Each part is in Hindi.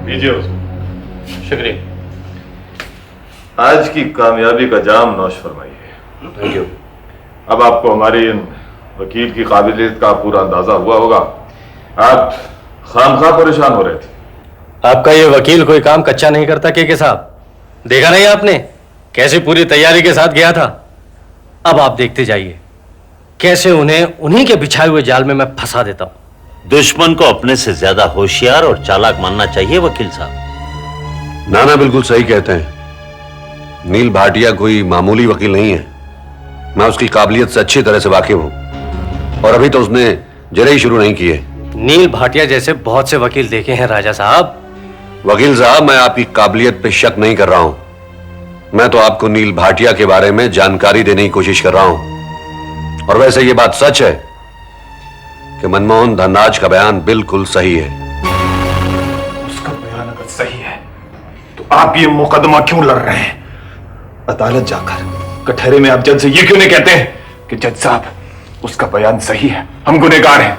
लीजिए उसको। शुक्रिया। आज की कामयाबी का जाम नौश फरमाइए। Thank you. अब आपको हमारी इन वकील की काबिलियत का पूरा अंदाजा हुआ होगा। आप खामखा परेशान हो रहे थे। आपका ये वकील कोई काम कच्चा नहीं करता के साहब। देखा नहीं आपने कैसे पूरी तैयारी के साथ गया था। अब आप देखते जाइए कैसे उन्हें उन्हीं के बिछाए हुए जाल में मैं फंसा देता हूं। दुश्मन को अपने से ज्यादा होशियार और चालाक मानना चाहिए वकील साहब। नाना बिल्कुल सही कहते हैं। नील भाटिया कोई मामूली वकील नहीं है। मैं उसकी काबिलियत से अच्छी तरह से वाकिफ हूं और अभी तो उसने जरे ही शुरू नहीं किए। नील भाटिया जैसे बहुत से वकील देखे हैं राजा साहब। वकील साहब, मैं आपकी काबिलियत पे शक नहीं कर रहा हूं। मैं तो आपको नील भाटिया के बारे में जानकारी देने की कोशिश कर रहा हूं। और वैसे ये बात सच है कि मनमोहन धनराज का बयान बिल्कुल सही है। उसका बयान अगर सही है तो आप ये मुकदमा क्यों लड़ रहे हैं? अदालत जाकर कटहरे में आप जज से ये क्यों नहीं कहते हैं कि जज साहब उसका बयान सही है, हम गुनहगार हैं,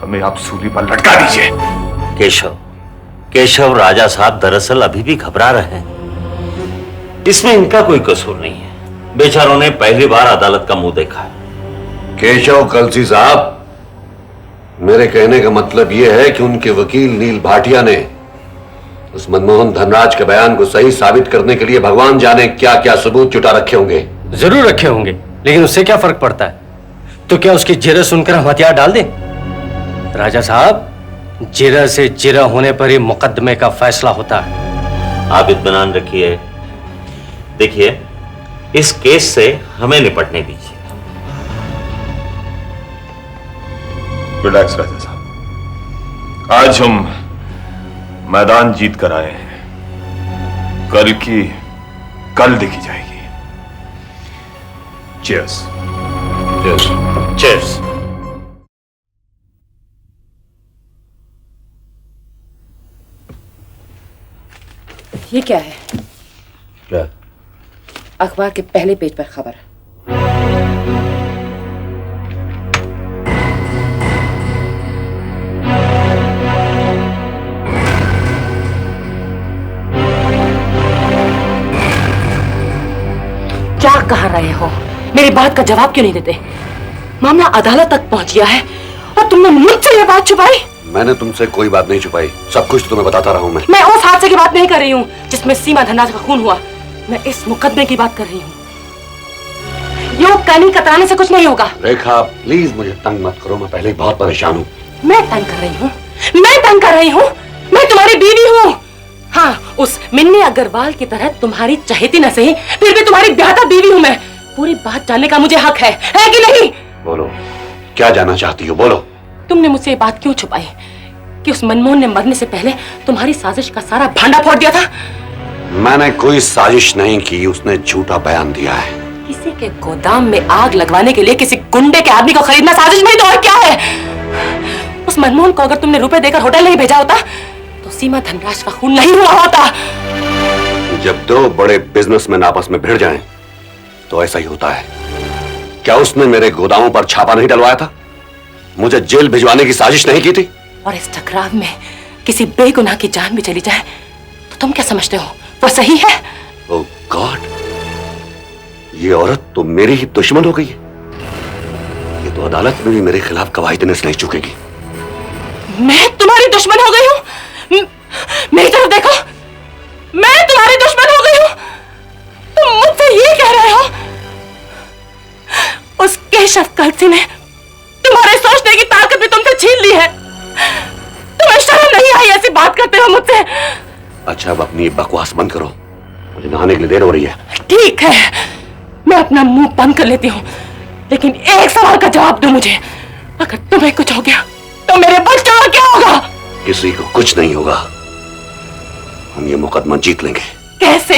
हमें आप सूली पर लटका दीजिए। केशव राजा साहब दरअसल अभी भी घबरा रहे हैं। इसमें इनका कोई कसूर नहीं है। बेचारों ने पहली बार अदालत का मुंह देखा है। केशव कलसी साहब, मेरे कहने का मतलब यह है कि उनके वकील नील भाटिया ने उस मनमोहन धनराज के बयान को सही साबित करने के लिए भगवान जाने क्या क्या सबूत जुटा रखे होंगे। जरूर रखे होंगे, लेकिन उससे क्या फर्क पड़ता है? तो क्या उसकी जिरह सुनकर हम हथियार डाल दें? राजा साहब, जिरह से जिरह होने पर ही मुकदमे का फैसला होता है। आप इत्मीनान रखिए। देखिए, इस केस से हमें निपटने दीजिए। रिलैक्स राजा साहब, आज हम मैदान जीत कर आए हैं। कल की कल देखी जाएगी। चीयर्स। चीयर्स। ये क्या है? क्या? अखबार के पहले पेज पर खबर। क्या कह रहे हो? मेरी बात का जवाब क्यों नहीं देते? मामला अदालत तक पहुंच गया है और तुमने मुझसे ये बात छुपाई। मैंने तुमसे कोई बात नहीं छुपाई, सब कुछ तुम्हें बताता रहा हूं। मैं उस हादसे की बात नहीं कर रही हूँ जिसमें सीमा धनराज का खून हुआ। मैं इस मुकदमे की बात कर रही हूँ। यूं कनी कतराने से कुछ नहीं होगा। रेखा, प्लीज मुझे तंग मत करो, मैं पहले ही बहुत परेशान हूँ। मैं तंग कर रही हूँ? मैं तंग कर रही हूँ? मैं तुम्हारी बीवी हूँ। हाँ, उस मिन्नी अग्रवाल की तरह तुम्हारी चहेती न सही, फिर भी तुम्हारी ब्याहता बीवी हूँ मैं। पूरी बात जानने का मुझे हक है कि नहीं? बोलो, क्या जानना चाहती हो? बोलो। तुमने मुझसे ये बात क्यों छुपाई कि उस मनमोहन ने मरने से पहले तुम्हारी साजिश का सारा भांडा फोड़ दिया था? मैंने कोई साजिश नहीं की, उसने झूठा बयान दिया है। किसी के गोदाम में आग लगवाने के लिए किसी गुंडे के आदमी को खरीदना साजिश नहीं तो और क्या है? उस मनमोहन को अगर तुमने रुपए देकर होटल नहीं भेजा होता तो सीमा धनराज का खून नहीं हुआ होता। जब दो बड़े बिजनेसमैन आपस में भिड़ जाएं, तो ऐसा ही होता है। क्या उसने मेरे गोदामों पर छापा नहीं डलवाया था? मुझे जेल भिजवाने की साजिश नहीं की थी? और इस टकराव में किसी बेगुनाह की जान भी चली जाए तो तुम क्या समझते हो वो सही है? ओह गॉड, ये औरत तो मेरी ही दुश्मन हो गई है। ये तो अदालत में भी मेरे खिलाफ गवाही देने से नहीं चूकेगी। मैं तुम्हारी दुश्मन हो गई हूँ? मेरी तरफ देखो, मैं तुम्हारी दुश्मन हो गई हूँ? तुम मुझसे ये कह रहे हो? उस केशव कलसी ने तुम्हारे सोचने की ताकत भी तुमसे छीन ली है। तुम्हें शर्म नहीं आई ऐसी बात करते हो मुझसे? अच्छा, अब अपनी बकवास बंद करो, मुझे नहाने के लिए देर हो रही है। ठीक है, मैं अपना मुंह बंद कर लेती हूँ, लेकिन एक सवाल का जवाब दो मुझे। अगर तुम्हें कुछ हो गया तो मेरे बच्चों का क्या होगा? किसी को कुछ नहीं होगा, हम ये मुकदमा जीत लेंगे। कैसे?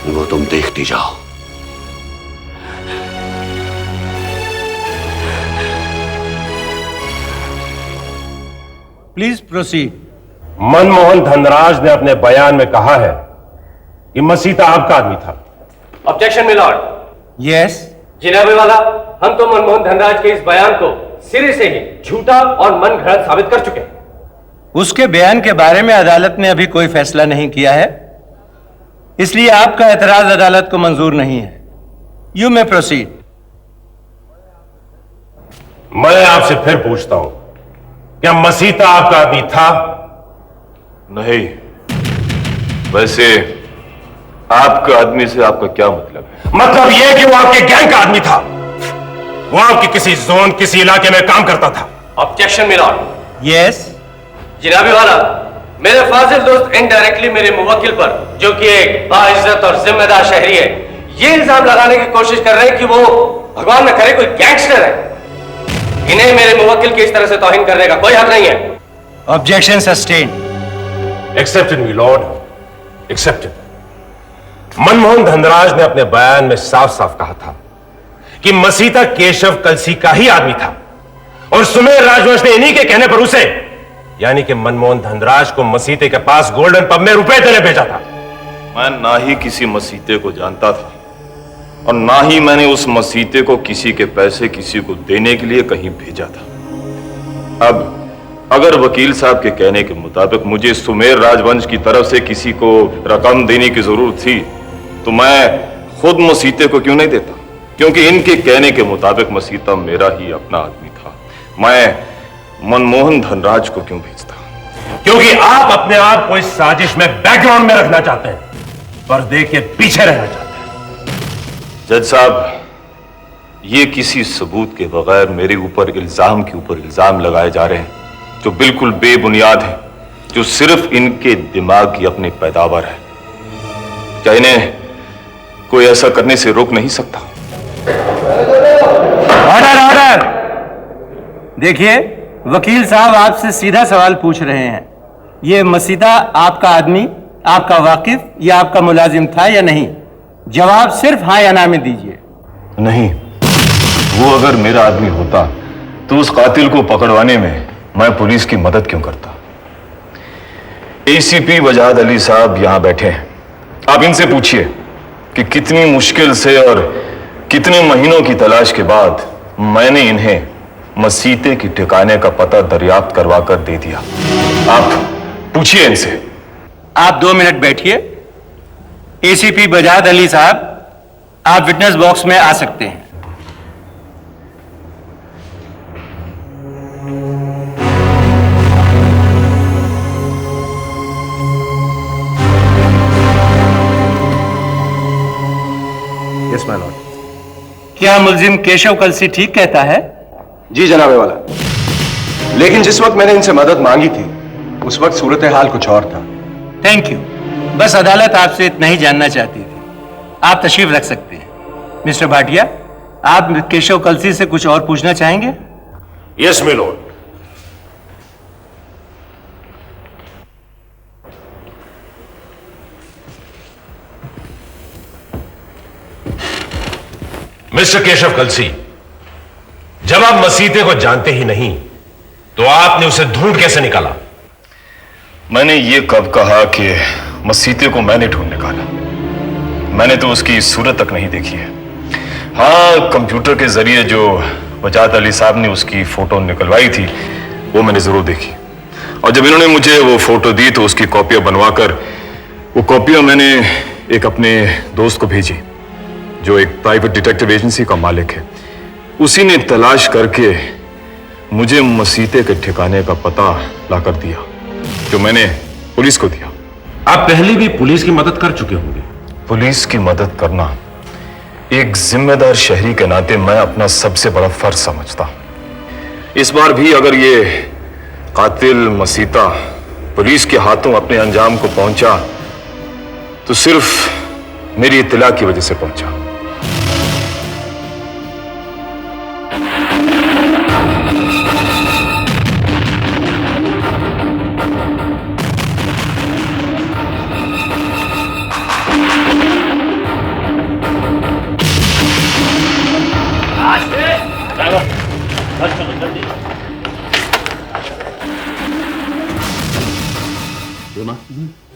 वो तुम देखती जाओ। Please proceed. मनमोहन धनराज ने अपने बयान में कहा है कि मसीता आपका आदमी था। Objection milord. यस। जिनाबे वाला, हम तो मनमोहन धनराज के इस बयान को सिरे से ही झूठा और मन घड़त साबित कर चुके हैं। उसके बयान के बारे में अदालत ने अभी कोई फैसला नहीं किया है, इसलिए आपका एतराज अदालत को मंजूर नहीं है। You may proceed. मैं आपसे फिर पूछता हूं, क्या मसीता आपका आदमी था? नहीं। वैसे आपका आदमी से आपका क्या मतलब है? मतलब यह कि वो आपके गैंग का आदमी था, वो आपके किसी जोन, किसी इलाके में काम करता था। Objection milord. यस। जिनाबे वाला, मेरे फाजिल दोस्त इनडायरेक्टली मेरे मुवक्किल पर, जो कि एक बाइज्जत और जिम्मेदार शहरी है, ये इल्जाम लगाने की कोशिश कर रहे हैं कि वो भगवान न करे कोई गैंगस्टर है। इन्हें मेरे मुवक्किल की इस तरह से तौहीन करने का कोई हक नहीं है। Objection sustained. एक्सेप्टेड मी लॉर्ड, एक्सेप्टेड। मनमोहन धनराज ने अपने बयान में साफ साफ कहा था कि मसीता केशव कलसी का ही आदमी था, और सुमेर राजवंश ने इन्हीं के कहने पर उसे, यानी कि मनमोहन धनराज को मसीते के पास गोल्डन पब में रुपए देने भेजा था। मैं ना ही किसी मसीते को जानता था और ना ही मैंने उस मसीते को किसी के पैसे किसी को देने के लिए कहीं भेजा था। अब अगर वकील साहब के कहने के मुताबिक मुझे सुमेर राजवंश की तरफ से किसी को रकम देने की जरूरत थी, तो मैं खुद मसीते को क्यों नहीं देता? क्योंकि इनके कहने के मुताबिक मसीता मेरा ही अपना आदमी था। मैं मनमोहन धनराज को क्यों भेजता? क्योंकि आप अपने आप को इस साजिश में बैकग्राउंड में रखना चाहते हैं, पर्दे के पीछे रहना चाहते हैं। जज साहब, ये किसी सबूत के बगैर मेरे ऊपर इल्जाम लगाए जा रहे हैं, जो बिल्कुल बेबुनियाद हैं, जो सिर्फ इनके दिमाग की अपनी पैदावार है। क्या इन्हें कोई ऐसा करने से रोक नहीं सकता? Order, order. देखिए, वकील साहब आपसे सीधा सवाल पूछ रहे हैं। ये मसीता आपका आदमी, आपका वाकिफ या आपका मुलाजिम था या नहीं? जवाब सिर्फ हाँ या ना में दीजिए। नहीं, वो अगर मेरा आदमी होता तो उस कातिल को पकड़वाने में मैं पुलिस की मदद क्यों करता? एसीपी वजाद अली साहब यहां बैठे हैं, आप इनसे पूछिए कि कितनी मुश्किल से और कितने महीनों की तलाश के बाद मैंने इन्हें मसीते की ठिकाने का पता दरियाफ्त करवा कर दे दिया। आप पूछिए इनसे। आप 2 मिनट बैठिए। एसीपी बजाद अली साहब, आप विटनेस बॉक्स में आ सकते हैं। Yes my Lord. क्या मुलजिम केशव कलसी ठीक कहता है? जी जनाबे वाला, लेकिन जिस वक्त मैंने इनसे मदद मांगी थी उस वक्त सूरत हाल कुछ और था। Thank you. बस अदालत आपसे इतना ही जानना चाहती थी। आप तशरीफ रख सकते हैं। मिस्टर भाटिया, आप केशव कलसी से कुछ और पूछना चाहेंगे? Yes my lord. Mister Keshav Kalsi, जब आप मसीते को जानते ही नहीं तो आपने उसे ढूंढ कैसे निकाला? मैंने ये कब कहा कि मसीते को मैंने ढूंढ निकाला? मैंने तो उसकी सूरत तक नहीं देखी है। हाँ, कंप्यूटर के जरिए जो वजाद अली साहब ने उसकी फोटो निकलवाई थी वो मैंने जरूर देखी, और जब इन्होंने मुझे वो फोटो दी तो उसकी कॉपियां बनवाकर वो कॉपियां मैंने एक अपने दोस्त को भेजी, जो एक प्राइवेट डिटेक्टिव एजेंसी का मालिक है। उसी ने तलाश करके मुझे मसीते के ठिकाने का पता लाकर दिया, जो मैंने पुलिस को दिया। आप पहले भी पुलिस की मदद कर चुके होंगे। पुलिस की मदद करना एक जिम्मेदार शहरी के नाते मैं अपना सबसे बड़ा फर्ज समझता हूं। इस बार भी अगर ये कातिल मसीता पुलिस के हाथों अपने अंजाम को पहुंचा तो सिर्फ मेरी इत्तला की वजह से पहुंचा।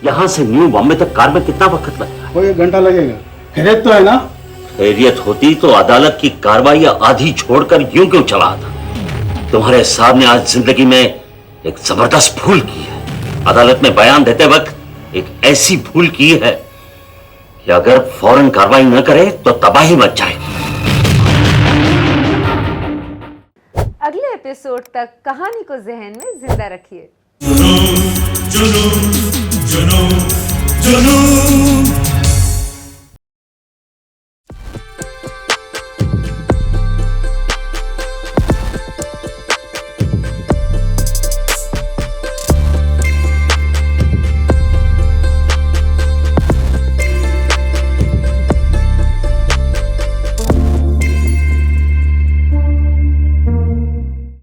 यहाँ से न्यू बॉम्बे तक कार में कितना वक्त लगता है? कोई 1 घंटा लगेगा। खैरियत तो है ना? खैरियत होती तो अदालत की कार्रवाई आधी छोड़कर यूं क्यों चला आता? तुम्हारे साहब ने आज जिंदगी में एक जबरदस्त भूल की है। अदालत में बयान देते वक्त एक ऐसी भूल की है कि अगर फौरन कार्रवाई न करे तो तबाही मच जाएगी। अगले एपिसोड तक कहानी को जहन में जिंदा रखिए। जुनून